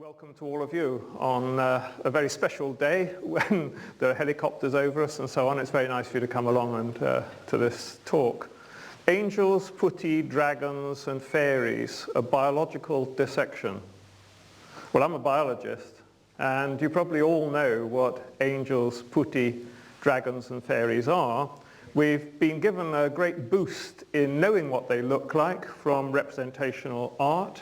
Welcome to all of you on a very special day when there are helicopters over us and so on. It's very nice for you to come along and to this talk. Angels, Putti, Dragons and Fairies, a biological dissection. Well, I'm a biologist and you probably all know what angels, Putti, dragons and fairies are. We've been given a great boost in knowing what they look like from representational art.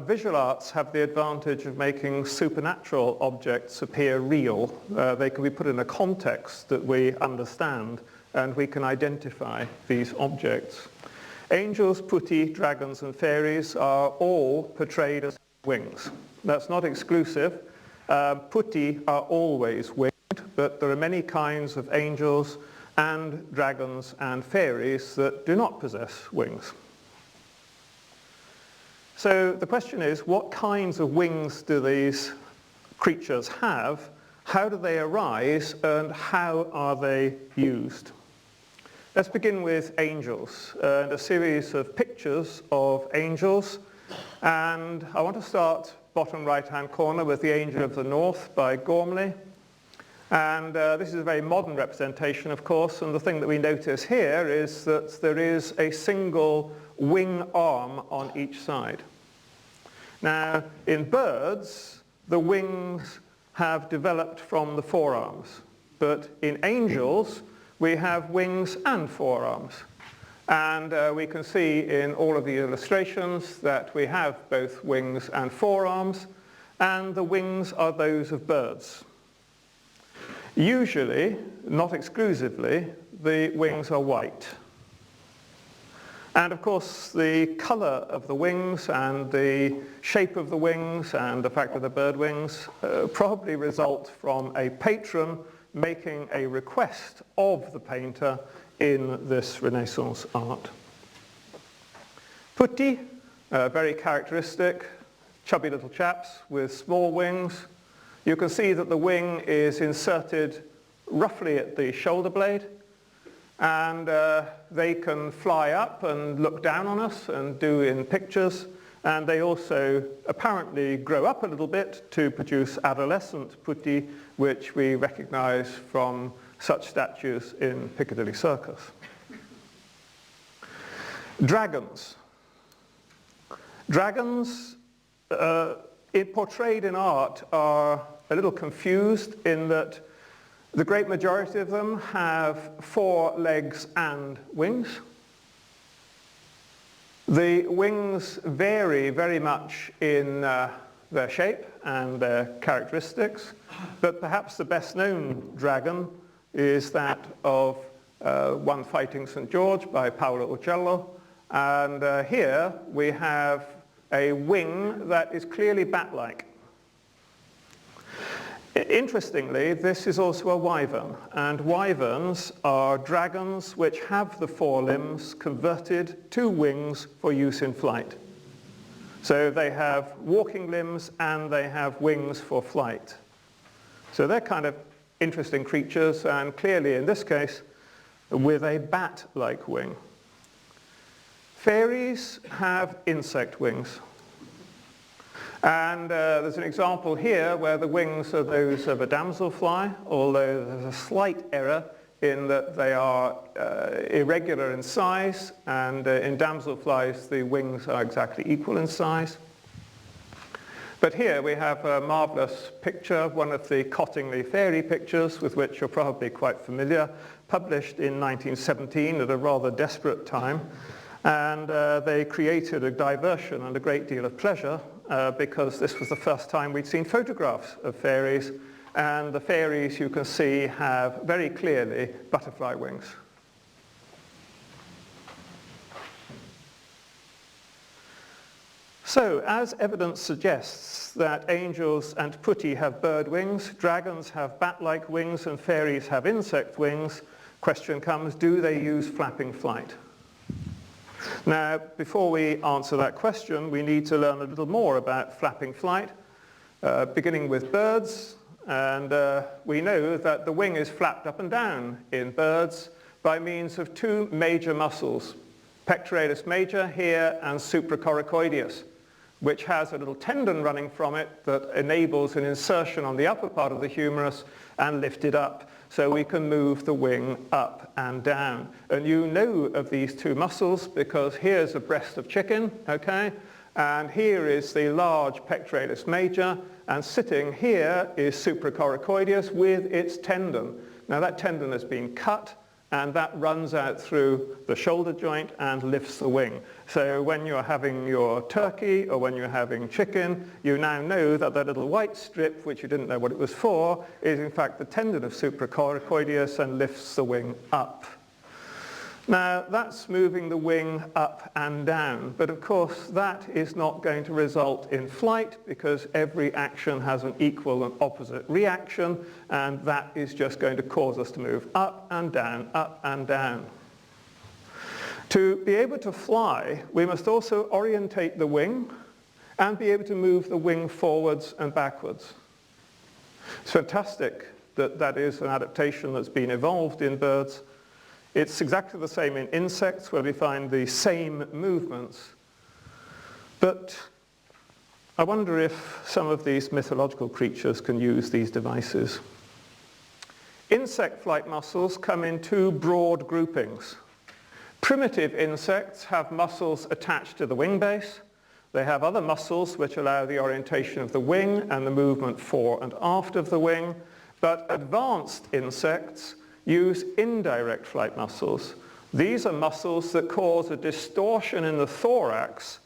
Visual arts have the advantage of making supernatural objects appear real. They can be put in a context that we understand and we can identify these objects. Angels, Putti, dragons and fairies are all portrayed as wings. That's not exclusive. Putti are always winged, but there are many kinds of angels and dragons and fairies that do not possess wings. So the question is, what kinds of wings do these creatures have? How do they arise and how are they used? Let's begin with angels and a series of pictures of angels. And I want to start bottom right-hand corner with the Angel of the North by Gormley. And this is a very modern representation, of course, and the thing that we notice here is that there is a single wing arm on each side. Now, in birds, the wings have developed from the forearms, but in angels, we have wings and forearms. And we can see in all of the illustrations that we have both wings and forearms, and the wings are those of birds. Usually, not exclusively, the wings are white. And of course, the colour of the wings and the shape of the wings and the fact that they're bird wings probably result from a patron making a request of the painter in this Renaissance art. Putti, very characteristic, chubby little chaps with small wings. You can see that the wing is inserted roughly at the shoulder blade. And they can fly up and look down on us and do in pictures. And they also apparently grow up a little bit to produce adolescent putti, which we recognize from such statues in Piccadilly Circus. Dragons. Dragons, portrayed in art, are a little confused in that the great majority of them have 4 legs and wings. The wings vary very much in their shape and their characteristics, but perhaps the best known dragon is that of One Fighting St. George by Paolo Uccello. And here we have a wing that is clearly bat-like. Interestingly, this is also a wyvern, and wyverns are dragons which have the forelimbs converted to wings for use in flight. So they have walking limbs and they have wings for flight. So they're kind of interesting creatures, and clearly in this case with a bat-like wing. Fairies have insect wings. And there's an example here where the wings are those of a damselfly, although there's a slight error in that they are irregular in size, and in damselflies the wings are exactly equal in size. But here we have a marvellous picture, one of the Cottingley fairy pictures with which you're probably quite familiar, published in 1917 at a rather desperate time. And they created a diversion and a great deal of pleasure because this was the first time we'd seen photographs of fairies, and the fairies, you can see, have very clearly butterfly wings. So, as evidence suggests that angels and putti have bird wings, dragons have bat-like wings, and fairies have insect wings, question comes, do they use flapping flight? Now, before we answer that question, we need to learn a little more about flapping flight, beginning with birds. And we know that the wing is flapped up and down in birds by means of 2 major muscles, pectoralis major here and supracoracoideus. which has a little tendon running from it that enables an insertion on the upper part of the humerus and lift it up. So we can move the wing up and down. And you know of these two muscles because here's a breast of chicken, okay? And here is the large pectoralis major, and sitting here is supracoracoideus with its tendon. Now that tendon has been cut, and that runs out through the shoulder joint and lifts the wing. So when you're having your turkey or when you're having chicken, you now know that that little white strip, which you didn't know what it was for, is in fact the tendon of supracoracoideus and lifts the wing up. Now that's moving the wing up and down, but of course that is not going to result in flight because every action has an equal and opposite reaction, and that is just going to cause us to move up and down, up and down. To be able to fly, we must also orientate the wing and be able to move the wing forwards and backwards. It's fantastic that that is an adaptation that's been evolved in birds. It's exactly the same in insects where we find the same movements. But I wonder if some of these mythological creatures can use these devices. Insect flight muscles come in two broad groupings. Primitive insects have muscles attached to the wing base. They have other muscles which allow the orientation of the wing and the movement fore and aft of the wing. But advanced insects use indirect flight muscles. These are muscles that cause a distortion in the thorax,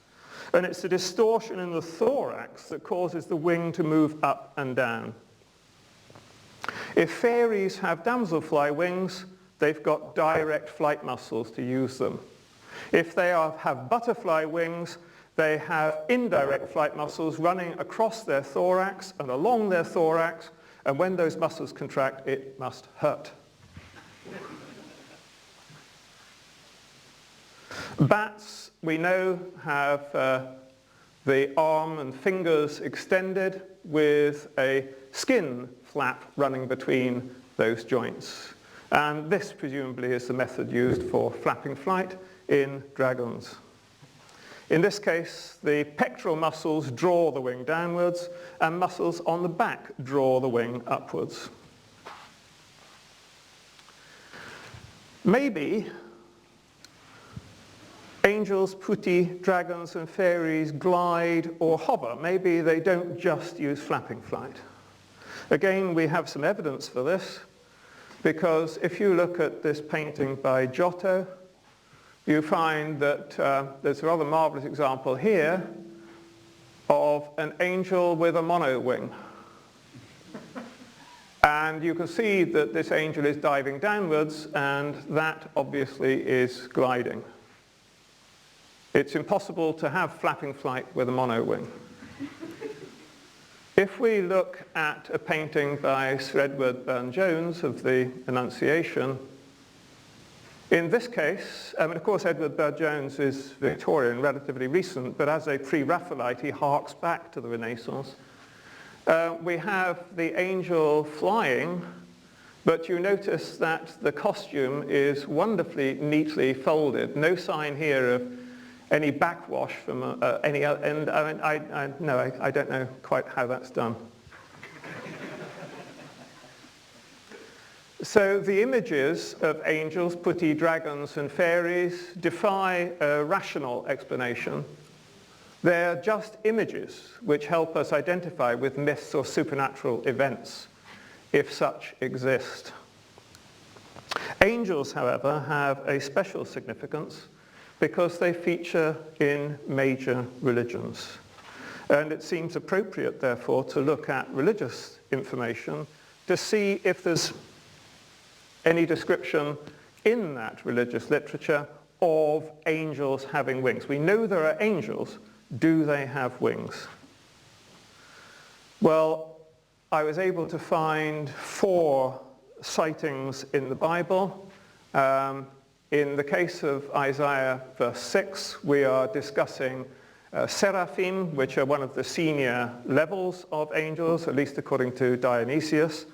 and it's the distortion in the thorax that causes the wing to move up and down. If fairies have damselfly wings, they've got direct flight muscles to use them. If they have butterfly wings, they have indirect flight muscles running across their thorax and along their thorax, and when those muscles contract, it must hurt. Bats, we know, have the arm and fingers extended with a skin flap running between those joints. And this presumably is the method used for flapping flight in dragons. In this case, the pectoral muscles draw the wing downwards, and muscles on the back draw the wing upwards. Maybe angels, putti, dragons and fairies glide or hover. Maybe they don't just use flapping flight. Again, we have some evidence for this, because if you look at this painting by Giotto, you find that there's a rather marvelous example here of an angel with a mono wing. And you can see that this angel is diving downwards, and that obviously is gliding. It's impossible to have flapping flight with a mono wing. If we look at a painting by Sir Edward Burne-Jones of the Annunciation, in this case, of course Edward Burne-Jones is Victorian, relatively recent, but as a pre-Raphaelite he harks back to the Renaissance. We have the angel flying, but you notice that the costume is wonderfully neatly folded. No sign here of any backwash from any other, and I don't know quite how that's done. So the images of angels, putti, dragons and fairies defy a rational explanation. They're just images which help us identify with myths or supernatural events, if such exist. Angels, however, have a special significance because they feature in major religions. And it seems appropriate, therefore, to look at religious information to see if there's any description in that religious literature of angels having wings. We know there are angels. Do they have wings? Well, I was able to find 4 sightings in the Bible. In the case of Isaiah verse 6, we are discussing seraphim, which are one of the senior levels of angels, at least according to Dionysius.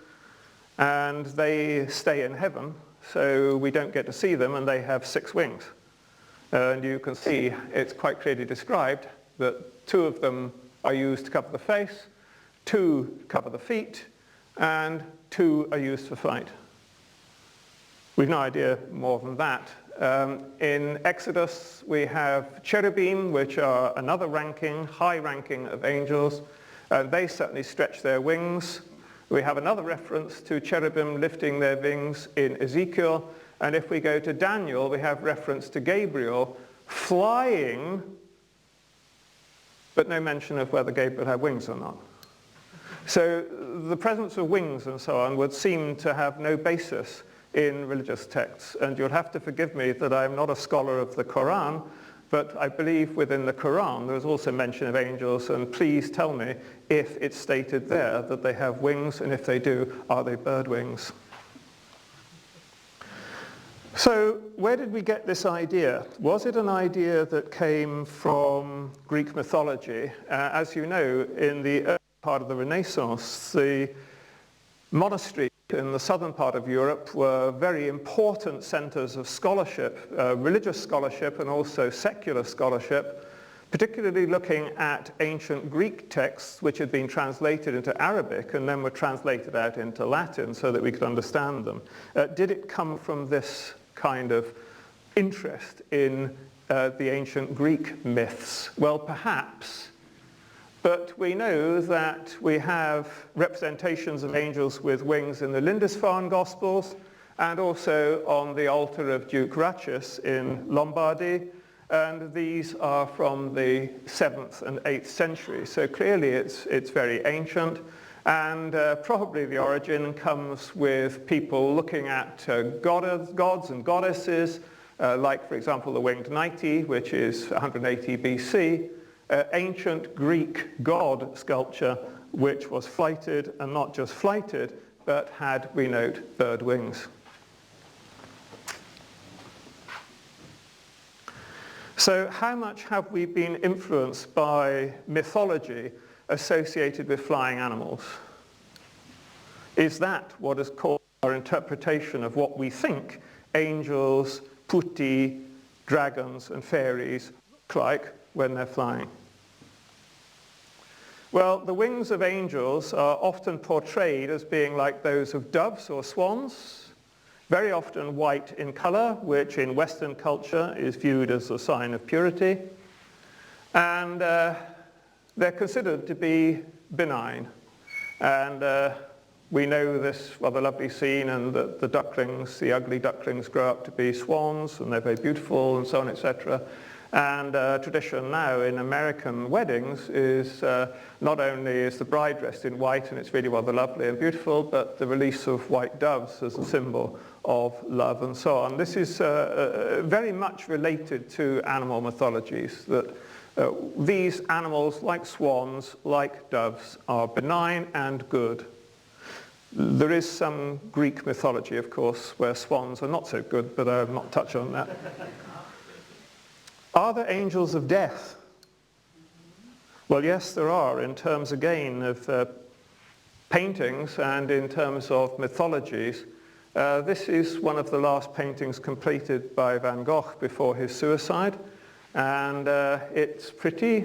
And they stay in heaven, so we don't get to see them, and they have 6 wings. And you can see it's quite clearly described that 2 of them are used to cover the face, 2 cover the feet, and 2 are used for flight. We've no idea more than that. In Exodus, we have cherubim, which are another ranking, high ranking of angels. They certainly stretch their wings. We have another reference to cherubim lifting their wings in Ezekiel. And if we go to Daniel, we have reference to Gabriel flying, but no mention of whether Gabriel had wings or not. So the presence of wings and so on would seem to have no basis in religious texts. And you'll have to forgive me that I'm not a scholar of the Quran, but I believe within the Quran there is also mention of angels, and please tell me if it's stated there that they have wings, and if they do, are they bird wings? So where did we get this idea? Was it an idea that came from Greek mythology? As you know, in the early part of the Renaissance, the monasteries in the southern part of Europe were very important centers of scholarship, religious scholarship and also secular scholarship, particularly looking at ancient Greek texts which had been translated into Arabic and then were translated out into Latin so that we could understand them. Did it come from this kind of interest in the ancient Greek myths? Well, perhaps. But we know that we have representations of angels with wings in the Lindisfarne Gospels and also on the altar of Duke Ratchis in Lombardy. And these are from the 7th and 8th century. So clearly it's very ancient. And probably the origin comes with people looking at gods and goddesses, like, for example, the winged Nike, which is 180 BC. Ancient Greek god sculpture, which was flighted, and not just flighted, but had, we note, bird wings. So how much have we been influenced by mythology associated with flying animals? Is that what has caused our interpretation of what we think angels, putti, dragons, and fairies look like when they're flying? Well, the wings of angels are often portrayed as being like those of doves or swans, very often white in color, which in Western culture is viewed as a sign of purity. And they're considered to be benign. And we know this rather lovely scene, and that the ducklings, the ugly ducklings, grow up to be swans, and they're very beautiful, and so on, etc. And tradition now in American weddings is not only is the bride dressed in white, and it's really rather lovely and beautiful, but the release of white doves as a symbol of love and so on. This is very much related to animal mythologies, that these animals, like swans, like doves, are benign and good. There is some Greek mythology, of course, where swans are not so good, but I'll not touch on that. Are there angels of death? Well, yes, there are, in terms, again, of paintings and in terms of mythologies. This is one of the last paintings completed by Van Gogh before his suicide, and it's pretty,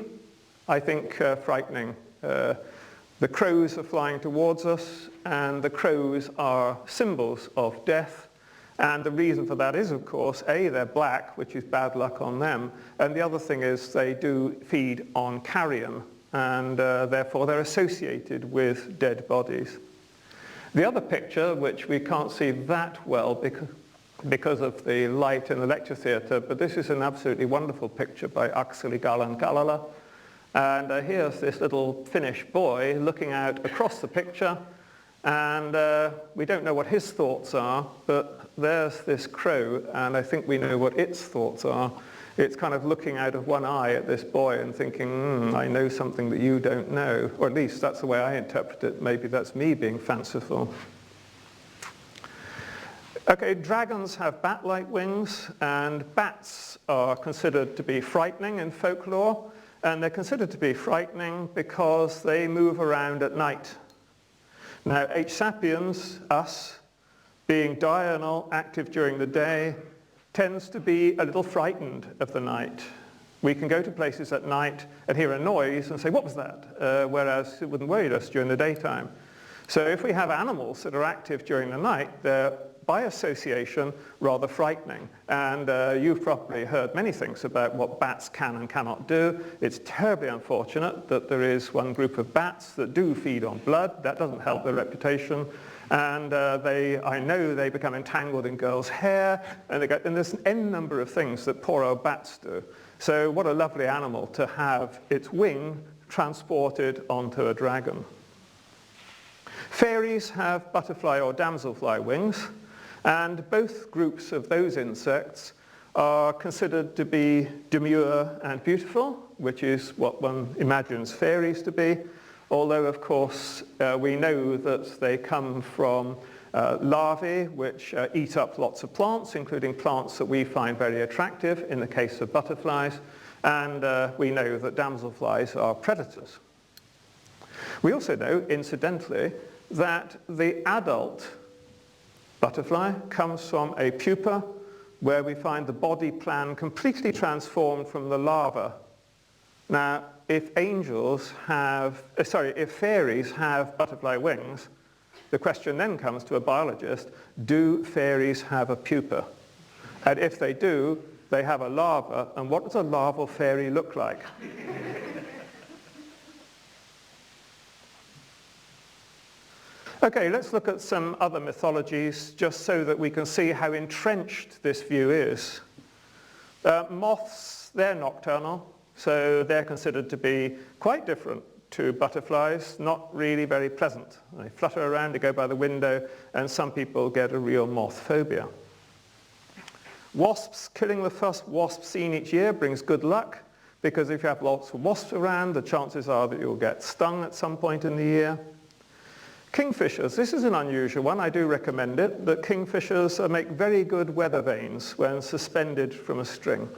I think, frightening. The crows are flying towards us, and the crows are symbols of death. And the reason for that is, of course, A, they're black, which is bad luck on them, and the other thing is they do feed on carrion, and therefore they're associated with dead bodies. The other picture, which we can't see that well because of the light in the lecture theatre, but this is an absolutely wonderful picture by Akseli Gallen-Kallela. And here's this little Finnish boy looking out across the picture, and we don't know what his thoughts are, but there's this crow, and I think we know what its thoughts are. It's kind of looking out of one eye at this boy and thinking, I know something that you don't know. Or at least that's the way I interpret it. Maybe that's me being fanciful. Okay, dragons have bat-like wings, and bats are considered to be frightening in folklore. And they're considered to be frightening because they move around at night. Now, H. sapiens, us, being diurnal, active during the day, tends to be a little frightened of the night. We can go to places at night and hear a noise and say, what was that? Whereas it wouldn't worry us during the daytime. So if we have animals that are active during the night, they're by association rather frightening. And you've probably heard many things about what bats can and cannot do. It's terribly unfortunate that there is one group of bats that do feed on blood. That doesn't help their reputation. And I know they become entangled in girls' hair, and there's an n number of things that poor old bats do. So what a lovely animal to have its wing transported onto a dragon. Fairies have butterfly or damselfly wings, and both groups of those insects are considered to be demure and beautiful, which is what one imagines fairies to be, although of course we know that they come from larvae which eat up lots of plants, including plants that we find very attractive in the case of butterflies, and we know that damselflies are predators. We also know, incidentally, that the adult butterfly comes from a pupa where we find the body plan completely transformed from the larva. Now, if fairies have butterfly wings, the question then comes to a biologist, do fairies have a pupa? And if they do, they have a larva, and what does a larval fairy look like? Okay, let's look at some other mythologies just so that we can see how entrenched this view is. Moths, they're nocturnal, so they're considered to be quite different to butterflies, not really very pleasant. They flutter around, they go by the window, and some people get a real moth phobia. Wasps, killing the first wasp seen each year brings good luck, because if you have lots of wasps around, the chances are that you'll get stung at some point in the year. Kingfishers, this is an unusual one, I do recommend it, that kingfishers make very good weather vanes when suspended from a string.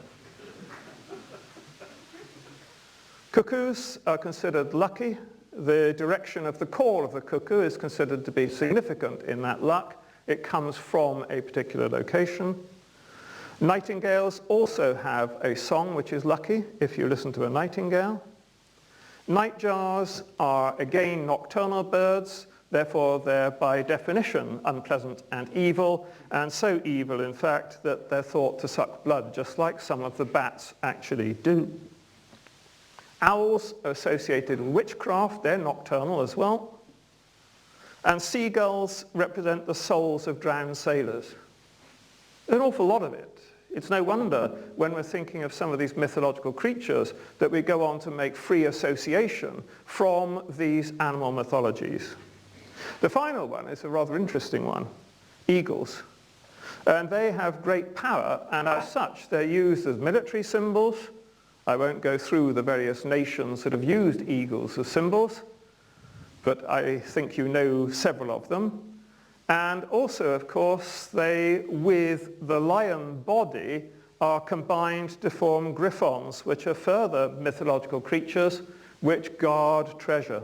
Cuckoos are considered lucky. The direction of the call of the cuckoo is considered to be significant in that luck. It comes from a particular location. Nightingales also have a song which is lucky if you listen to a nightingale. Nightjars are again nocturnal birds. Therefore, they're by definition unpleasant and evil, and so evil, in fact, that they're thought to suck blood, just like some of the bats actually do. Owls are associated with witchcraft. They're nocturnal as well. And seagulls represent the souls of drowned sailors. An awful lot of it. It's no wonder, when we're thinking of some of these mythological creatures, that we go on to make free association from these animal mythologies. The final one is a rather interesting one, eagles. And they have great power, and as such they're used as military symbols. I won't go through the various nations that have used eagles as symbols, but I think you know several of them. And also, of course, they, with the lion body, are combined to form griffons, which are further mythological creatures which guard treasure.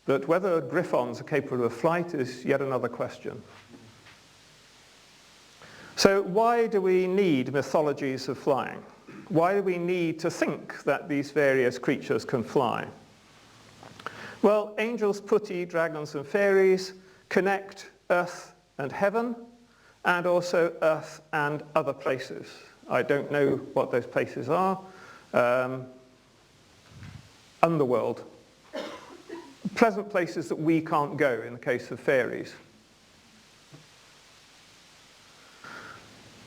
But whether griffons are capable of flight is yet another question. So why do we need mythologies of flying? Why do we need to think that these various creatures can fly? Well, angels, putti, dragons and fairies connect earth and heaven, and also earth and other places. I don't know what those places are. Underworld. Pleasant places that we can't go in the case of fairies.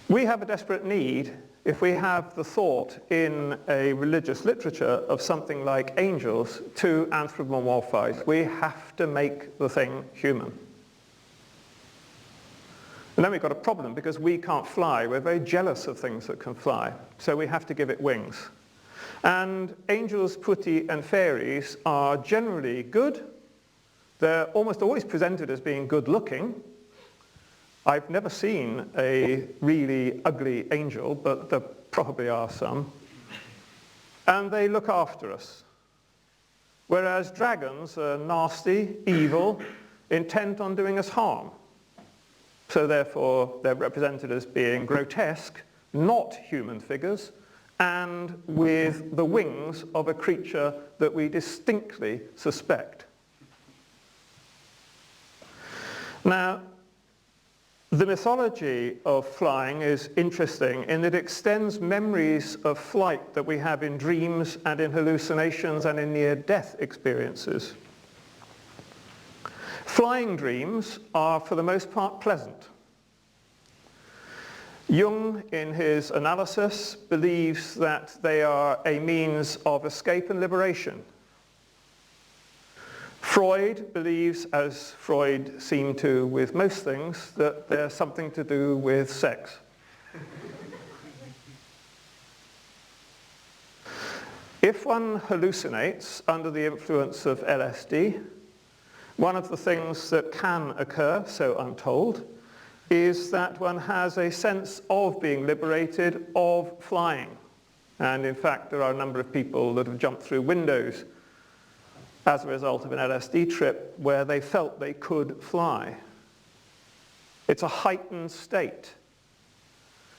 We have a desperate need, if we have the thought in a religious literature of something like angels, to anthropomorphize. We have to make the thing human. And then we've got a problem because we can't fly. We're very jealous of things that can fly, so we have to give it wings. And angels, putti and fairies are generally good. They're almost always presented as being good looking. I've never seen a really ugly angel, but there probably are some. And they look after us. Whereas dragons are nasty, evil, intent on doing us harm. So therefore they're represented as being grotesque, not human figures, and with the wings of a creature that we distinctly suspect. Now, the mythology of flying is interesting in that it extends memories of flight that we have in dreams and in hallucinations and in near-death experiences. Flying dreams are, for the most part, pleasant. Jung, in his analysis, believes that they are a means of escape and liberation. Freud believes, as Freud seemed to with most things, that they're something to do with sex. If one hallucinates under the influence of LSD, one of the things that can occur, so I'm told, is that one has a sense of being liberated, of flying. And in fact, there are a number of people that have jumped through windows as a result of an LSD trip where they felt they could fly. It's a heightened state.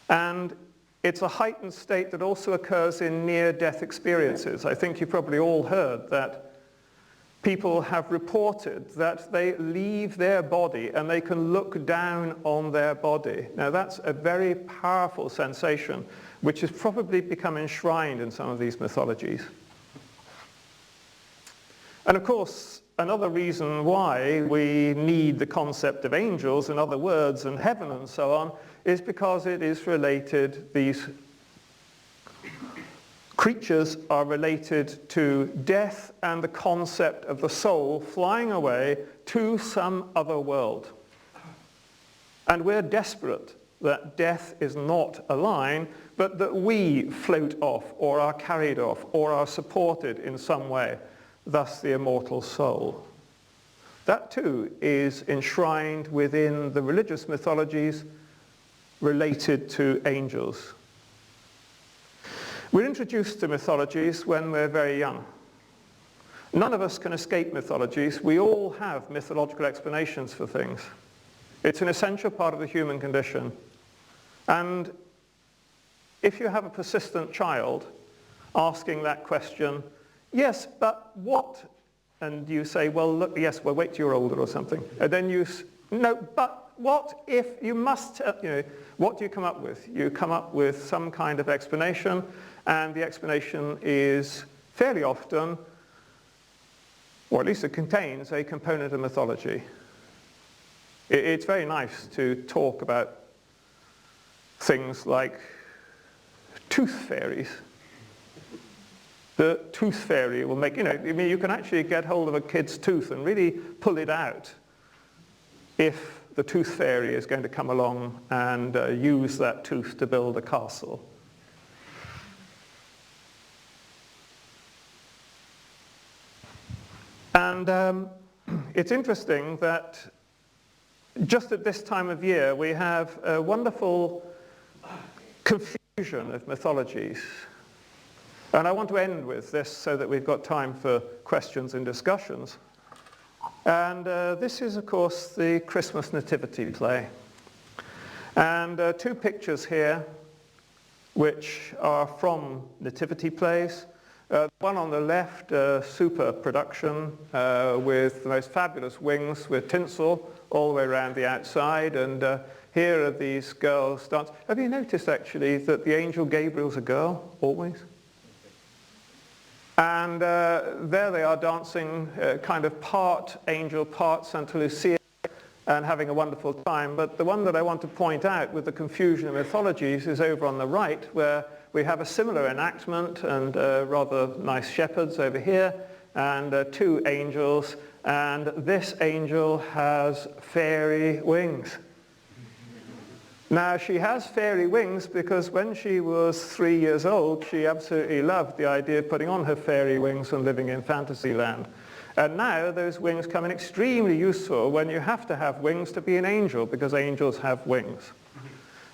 And it's a heightened state that also occurs in near-death experiences. I think you probably all heard that people have reported that they leave their body and they can look down on their body. Now that's a very powerful sensation which has probably become enshrined in some of these mythologies. And of course, another reason why we need the concept of angels and other words and heaven and so on is because it is related, these creatures are related to death and the concept of the soul flying away to some other world. And we're desperate that death is not a line, but that we float off or are carried off or are supported in some way. Thus the immortal soul. That too is enshrined within the religious mythologies related to angels. We're introduced to mythologies when we're very young. None of us can escape mythologies. We all have mythological explanations for things. It's an essential part of the human condition. And if you have a persistent child asking that question, yes, but what? And you say, well, look, yes, well, wait till you're older or something. And then you, no, but what if you must, what do you come up with? You come up with some kind of explanation, and the explanation is fairly often, or at least it contains a component of mythology. It's very nice to talk about things like tooth fairies. The tooth fairy will make, you can actually get hold of a kid's tooth and really pull it out if the tooth fairy is going to come along and use that tooth to build a castle. And it's interesting that just at this time of year we have a wonderful confusion of mythologies. And I want to end with this so that we've got time for questions and discussions. And this is, of course, the Christmas nativity play. And two pictures here which are from nativity plays. One on the left, super production with the most fabulous wings with tinsel all the way around the outside. And here are these girls dance. Have you noticed actually that the angel Gabriel's a girl, always? And there they are dancing kind of part angel, part Santa Lucia, and having a wonderful time. But the one that I want to point out with the confusion of mythologies is over on the right, where we have a similar enactment and rather nice shepherds over here, and two angels, and this angel has fairy wings. Now, she has fairy wings because when she was 3 years old, she absolutely loved the idea of putting on her fairy wings and living in Fantasyland. And now those wings come in extremely useful when you have to have wings to be an angel, because angels have wings.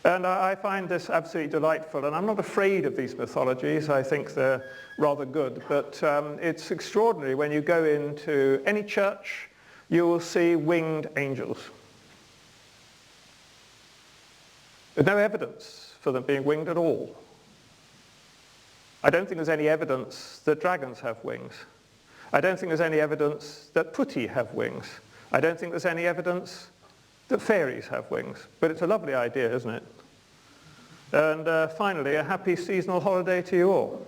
And I find this absolutely delightful, and I'm not afraid of these mythologies. I think they're rather good, but it's extraordinary. When you go into any church, you will see winged angels. There's no evidence for them being winged at all. I don't think there's any evidence that dragons have wings. I don't think there's any evidence that Putti have wings. I don't think there's any evidence that fairies have wings. But it's a lovely idea, isn't it? And finally, a happy seasonal holiday to you all.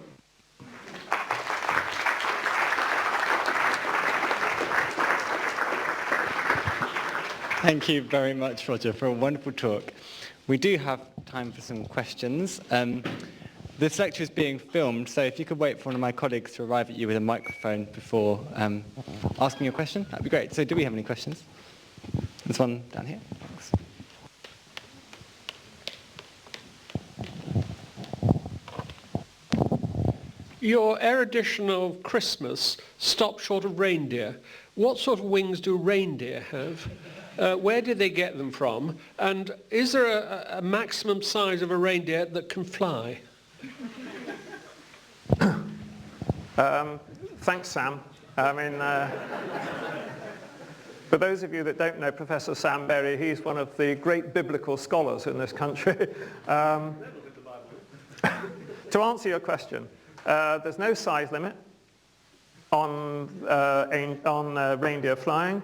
Thank you very much, Roger, for a wonderful talk. We do have time for some questions. This lecture is being filmed, so if you could wait for one of my colleagues to arrive at you with a microphone before asking a question, that'd be great. So do we have any questions? There's one down here. Thanks. Your erudition of Christmas stopped short of reindeer. What sort of wings do reindeer have? Where did they get them from? And is there a maximum size of a reindeer that can fly? Thanks, Sam. I mean, for those of you that don't know Professor Sam Berry, he's one of the great biblical scholars in this country. To answer your question, there's no size limit on reindeer flying.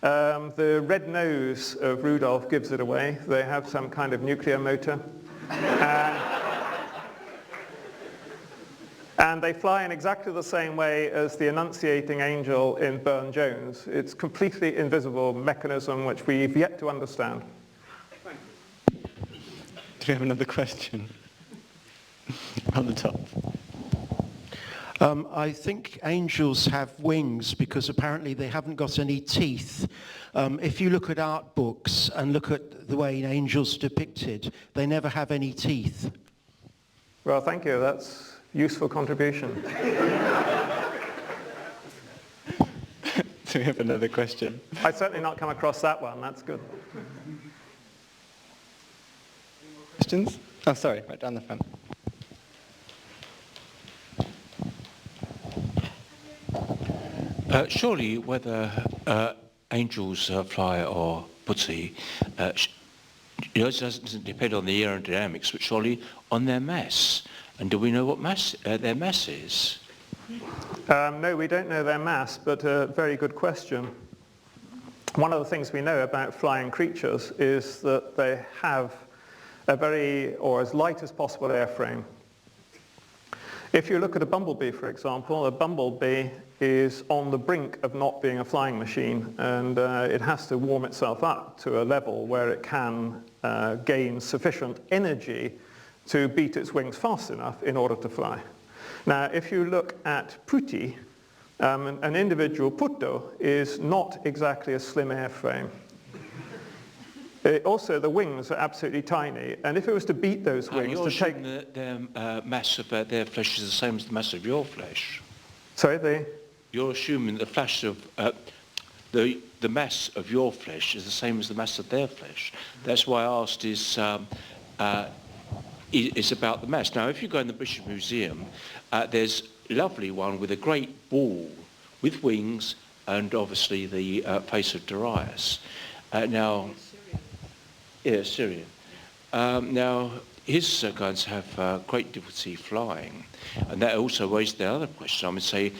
The red nose of Rudolph gives it away. They have some kind of nuclear motor. And they fly in exactly the same way as the Annunciating Angel in Burne-Jones. It's completely invisible mechanism which we've yet to understand. Do we have another question? On the top. I think angels have wings because apparently they haven't got any teeth. If you look at art books and look at the way angels are depicted, they never have any teeth. Well, thank you. That's a useful contribution. Do we have another question? I've certainly not come across that one. That's good. Questions? Oh, sorry, right down the front. Surely whether angels fly or Putti, it doesn't depend on the aerodynamics, but surely on their mass. And do we know what their mass is? No, we don't know their mass, but a very good question. One of the things we know about flying creatures is that they have a very, or as light as possible, airframe. If you look at a bumblebee, for example, a bumblebee is on the brink of not being a flying machine, and it has to warm itself up to a level where it can gain sufficient energy to beat its wings fast enough in order to fly. Now, if you look at Putti, an individual putto is not exactly a slim airframe. Also, the wings are absolutely tiny, and if it was to beat those wings to take... Their mass of their flesh is the same as the mass of your flesh. Sorry, You're assuming the flesh of the mass of your flesh is the same as the mass of their flesh. That's why I asked is about the mass. Now, if you go in the British Museum, there's a lovely one with a great ball with wings and obviously the face of Darius. Now, yeah, Syrian. Now, his guys have great difficulty flying, and that also raised the other question. I would say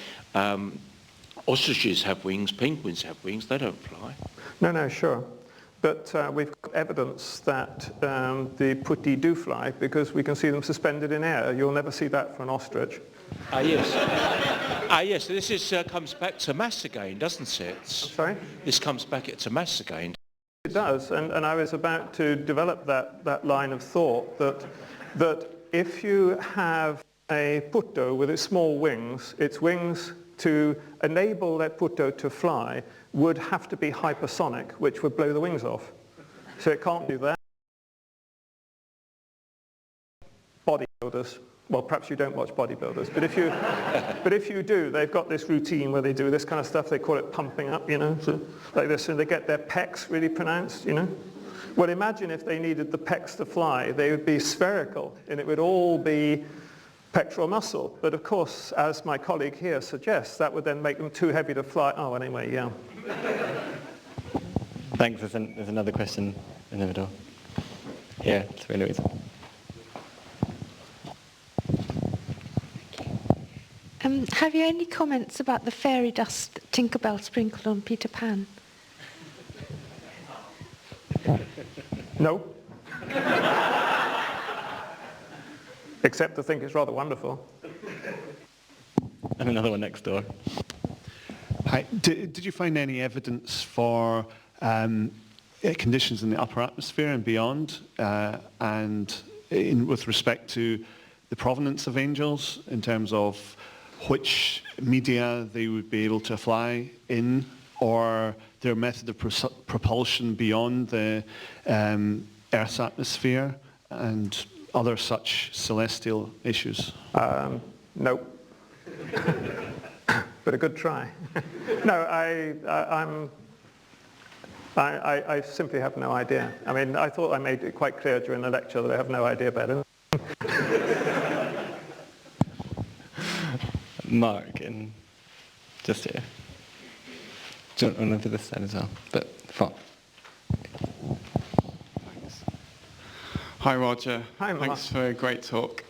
ostriches have wings, penguins have wings, they don't fly. No, sure. But we've got evidence that the putti do fly because we can see them suspended in air. You'll never see that for an ostrich. Yes. Yes, this comes back to mass again, doesn't it? Sorry? This comes back to mass again. It does, and I was about to develop that line of thought that if you have a putto with its small wings, its wings to enable that putto to fly would have to be hypersonic, which would blow the wings off. So it can't do that. Bodybuilders. Well, perhaps you don't watch bodybuilders, but if you do, they've got this routine where they do this kind of stuff. They call it pumping up, so like this, and they get their pecs really pronounced, Well, imagine if they needed the pecs to fly. They would be spherical, and it would all be pectoral muscle. But of course, as my colleague here suggests, that would then make them too heavy to fly. Oh, anyway, yeah. Thanks. There's another question in the middle. Here, Louise. Have you any comments about the fairy dust that Tinkerbell sprinkled on Peter Pan? No. Except to think it's rather wonderful. And another one next door. Hi. Did you find any evidence for conditions in the upper atmosphere and beyond, with respect to the provenance of angels, in terms of which media they would be able to fly in, or their method of propulsion beyond the Earth's atmosphere, and other such celestial issues? No. But a good try. No, I simply have no idea. I mean, I thought I made it quite clear during the lecture that I have no idea about it. Mark, and just here. Do you want to over this side as well? But fine. Hi, Roger. Hi, Mark. Thanks for a great talk.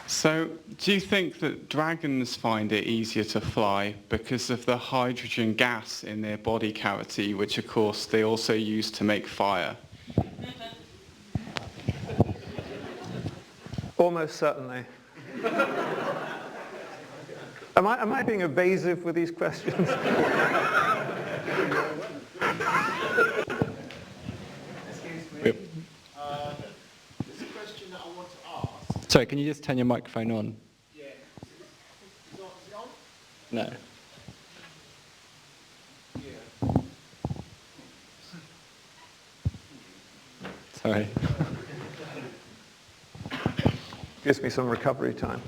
So, do you think that dragons find it easier to fly because of the hydrogen gas in their body cavity, which of course they also use to make fire? Almost certainly. Am I being evasive with these questions? Sorry, can you just turn your microphone on? Yeah. Is it on? No. Yeah. Sorry. Gives me some recovery time.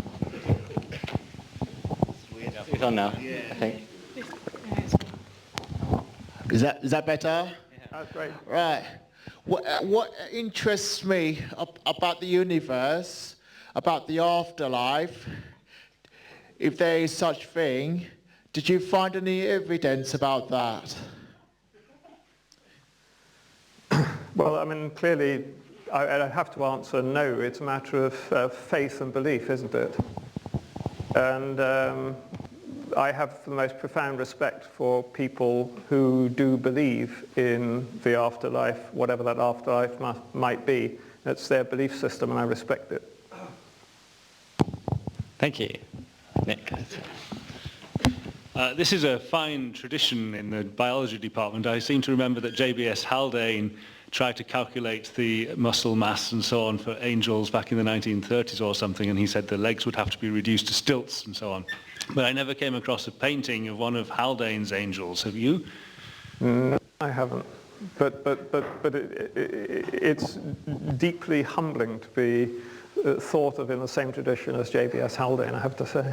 It's on now, I think. Is that better? That's great. Right. What interests me about the universe, about the afterlife, if there is such thing, did you find any evidence about that? Well, I mean, clearly, I have to answer no. It's a matter of faith and belief, isn't it? And I have the most profound respect for people who do believe in the afterlife, whatever that afterlife might be. It's their belief system, and I respect it. Thank you. Nick. This is a fine tradition in the biology department. I seem to remember that J.B.S. Haldane tried to calculate the muscle mass and so on for angels back in the 1930s or something, and he said the legs would have to be reduced to stilts and so on. But I never came across a painting of one of Haldane's angels. Have you? No, I haven't. But it's deeply humbling to be thought of in the same tradition as J.B.S. Haldane, I have to say.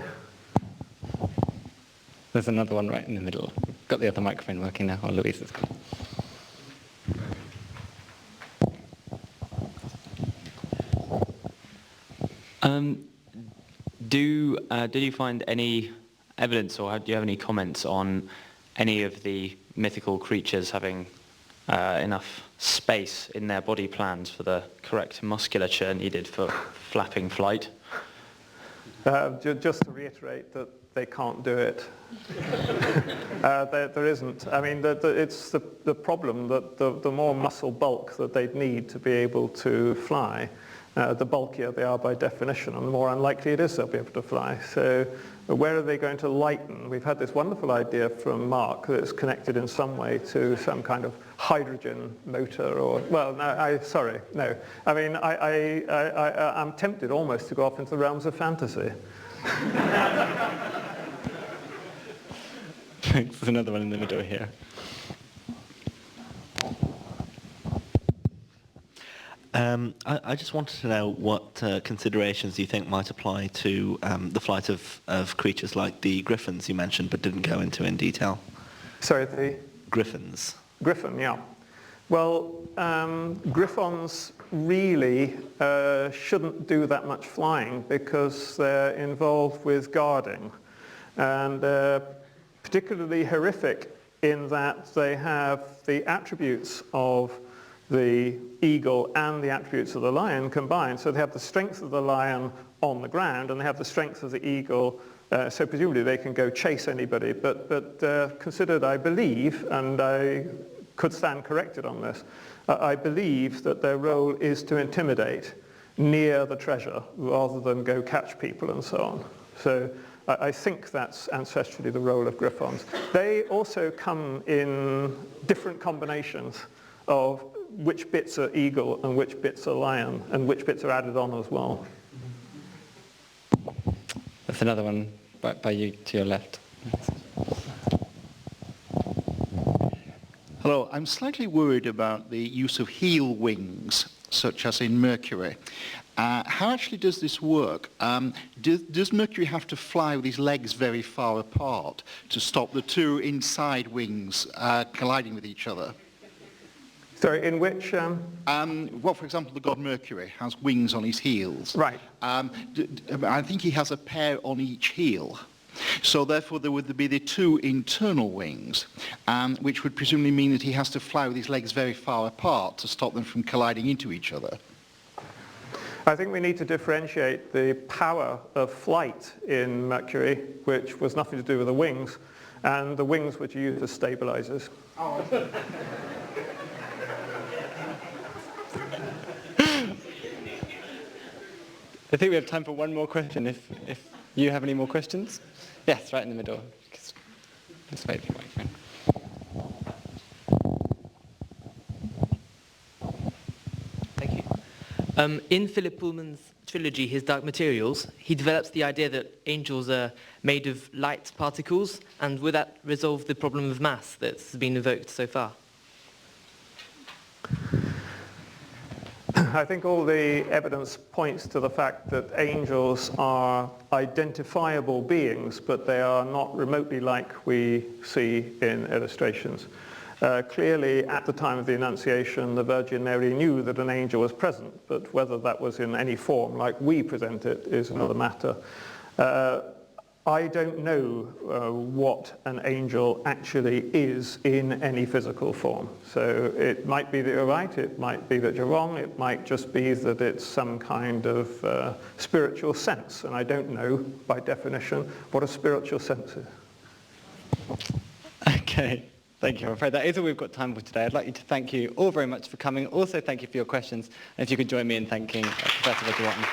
There's another one right in the middle. Got the other microphone working now. Oh, Louise is good. Did you find any evidence, or do you have any comments on any of the mythical creatures having enough space in their body plans for the correct musculature needed for flapping flight? Just to reiterate that they can't do it. There isn't. I mean, it's the problem that the more muscle bulk that they'd need to be able to fly, the bulkier they are by definition, and the more unlikely it is they'll be able to fly. So where are they going to lighten? We've had this wonderful idea from Mark that it's connected in some way to some kind of hydrogen motor, or, well, no, sorry, no. I mean, I'm tempted almost to go off into the realms of fantasy. Thanks. There's another one in the middle here. I just wanted to know what considerations you think might apply to the flight of creatures like the griffins you mentioned but didn't go into in detail. Sorry, the? Griffins. Griffin, yeah. Well, griffons really shouldn't do that much flying because they're involved with guarding, and particularly horrific in that they have the attributes of the eagle and the attributes of the lion combined. So they have the strength of the lion on the ground, and they have the strength of the eagle So presumably they can go chase anybody, but considered, I believe, and I could stand corrected on this, I believe that their role is to intimidate near the treasure rather than go catch people and so on. So I think that's ancestrally the role of griffons. They also come in different combinations of which bits are eagle and which bits are lion and which bits are added on as well. That's another one right by you to your left. Hello, I'm slightly worried about the use of heel wings, such as in Mercury. How actually does this work? Does Mercury have to fly with his legs very far apart to stop the two inside wings colliding with each other? Sorry, in which? Well, for example, the god Mercury has wings on his heels. Right. I think he has a pair on each heel. So therefore there would be the two internal wings, which would presumably mean that he has to fly with his legs very far apart to stop them from colliding into each other. I think we need to differentiate the power of flight in Mercury, which was nothing to do with the wings, and the wings which are used as stabilizers. Oh. I think we have time for one more question, if you have any more questions. Yes, right in the middle. Just wait for the microphone. Thank you. In Philip Pullman's trilogy, his Dark Materials, he develops the idea that angels are made of light particles, and would that resolve the problem of mass that's been evoked so far? I think all the evidence points to the fact that angels are identifiable beings, but they are not remotely like we see in illustrations. Clearly, at the time of the Annunciation, the Virgin Mary knew that an angel was present, but whether that was in any form like we present it is another matter. I don't know what an angel actually is in any physical form. So it might be that you're right, it might be that you're wrong, it might just be that it's some kind of spiritual sense, and I don't know, by definition, what a spiritual sense is. Okay, thank you. I'm afraid that is all we've got time for today. I'd like you to thank you all very much for coming. Also, thank you for your questions, and if you could join me in thanking Professor Wotton.